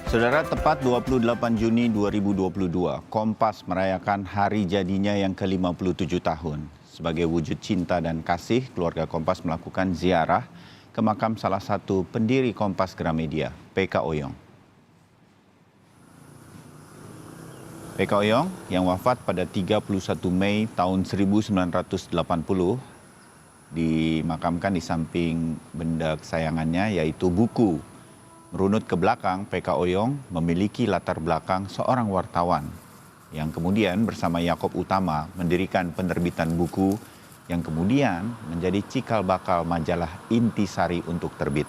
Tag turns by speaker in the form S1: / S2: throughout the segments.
S1: Saudara, tepat 28 Juni 2022, Kompas merayakan hari jadinya yang ke-57 tahun. Sebagai wujud cinta dan kasih, keluarga Kompas melakukan ziarah ke makam salah satu pendiri Kompas Gramedia, PK Oyong. PK Oyong yang wafat pada 31 Mei tahun 1980 dimakamkan di samping benda kesayangannya, yaitu buku. Merunut ke belakang, PK Oyong memiliki latar belakang seorang wartawan yang kemudian bersama Yaakob Utama mendirikan penerbitan buku yang kemudian menjadi cikal bakal majalah Intisari untuk terbit.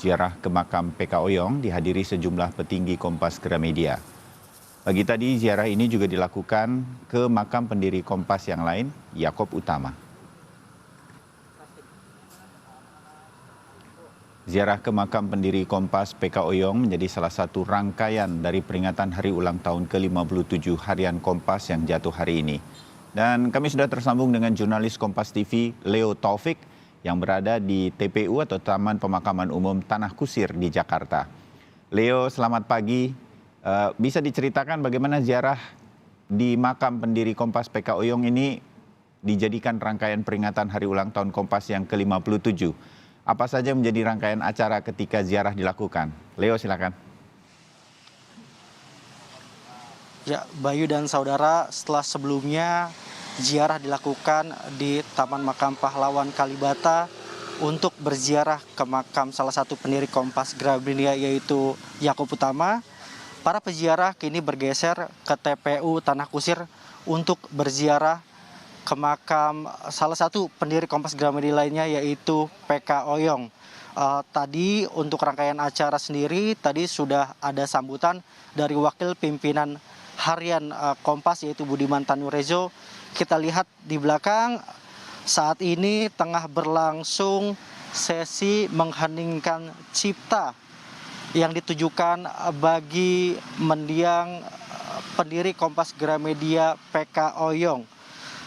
S1: Ziarah ke makam PK Oyong dihadiri sejumlah petinggi Kompas Gramedia. Pagi tadi ziarah ini juga dilakukan ke makam pendiri Kompas yang lain, Yaakob Utama. Ziarah ke makam pendiri Kompas PK Oyong menjadi salah satu rangkaian dari peringatan hari ulang tahun ke-57 Harian Kompas yang jatuh hari ini. Dan kami sudah tersambung dengan jurnalis Kompas TV Leo Taufik yang berada di TPU atau Taman Pemakaman Umum Tanah Kusir di Jakarta. Leo, selamat pagi. Bisa diceritakan bagaimana ziarah di makam pendiri Kompas PK Oyong ini dijadikan rangkaian peringatan hari ulang tahun Kompas yang ke-57? Apa saja menjadi rangkaian acara ketika ziarah dilakukan? Leo, silakan.
S2: Ya, Bayu dan saudara, setelah sebelumnya ziarah dilakukan di Taman Makam Pahlawan Kalibata untuk berziarah ke makam salah satu pendiri Kompas Gramedia yaitu Yaakob Utama, para peziarah kini bergeser ke TPU Tanah Kusir untuk berziarah ke makam salah satu pendiri Kompas Gramedia lainnya yaitu PK Oyong. Tadi untuk rangkaian acara sendiri tadi sudah ada sambutan dari wakil pimpinan harian Kompas yaitu Budiman Tanurejo. Kita lihat di belakang saat ini tengah berlangsung sesi mengheningkan cipta yang ditujukan bagi mendiang pendiri Kompas Gramedia PK Oyong.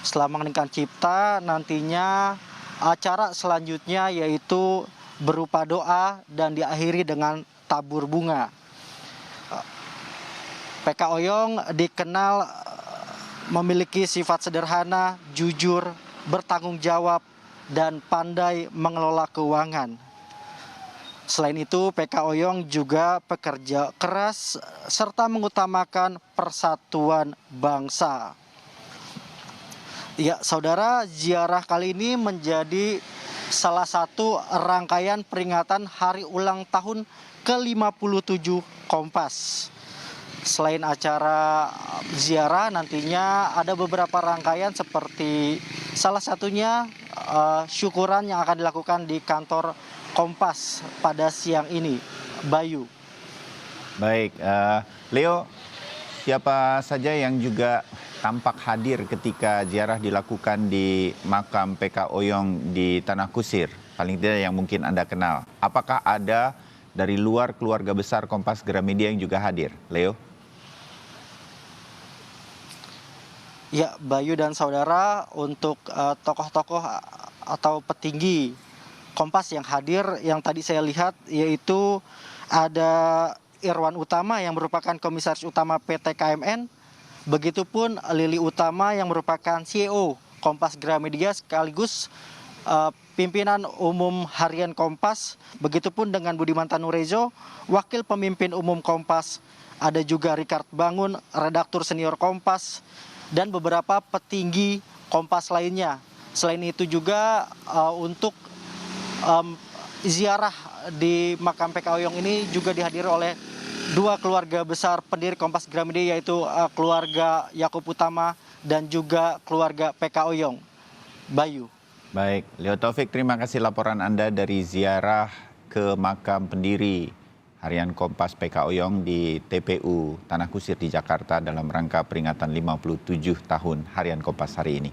S2: Setelah mengeningkan cipta, nantinya acara selanjutnya yaitu berupa doa dan diakhiri dengan tabur bunga. PK Oyong dikenal memiliki sifat sederhana, jujur, bertanggung jawab, dan pandai mengelola keuangan. Selain itu, PK Oyong juga pekerja keras serta mengutamakan persatuan bangsa. Ya, saudara, ziarah kali ini menjadi salah satu rangkaian peringatan hari ulang tahun ke-57 Kompas. Selain acara ziarah, nantinya ada beberapa rangkaian seperti salah satunya syukuran yang akan dilakukan di kantor Kompas pada siang ini. Bayu.
S1: Baik, Leo, siapa saja yang juga tampak hadir ketika ziarah dilakukan di makam PK Oyong di Tanah Kusir? Paling tidak yang mungkin Anda kenal. Apakah ada dari luar keluarga besar Kompas Gramedia yang juga hadir? Leo?
S2: Ya, Bayu dan saudara, untuk tokoh-tokoh atau petinggi Kompas yang hadir yang tadi saya lihat yaitu ada Irwan Utama yang merupakan Komisaris Utama PT KMN. Begitupun Lili Utama yang merupakan CEO Kompas Gramedia sekaligus pimpinan umum harian Kompas. Begitupun dengan Budiman Tanurejo, wakil pemimpin umum Kompas. Ada juga Richard Bangun, redaktur senior Kompas, dan beberapa petinggi Kompas lainnya. Selain itu juga untuk ziarah di makam PK Oyong ini juga dihadiri oleh dua keluarga besar pendiri Kompas Gramedia yaitu keluarga Yaakob Utama dan juga keluarga PK Oyong. Bayu.
S1: Baik, Leo Taufik, terima kasih laporan Anda dari ziarah ke makam pendiri Harian Kompas PK Oyong di TPU Tanah Kusir di Jakarta dalam rangka peringatan 57 tahun Harian Kompas hari ini.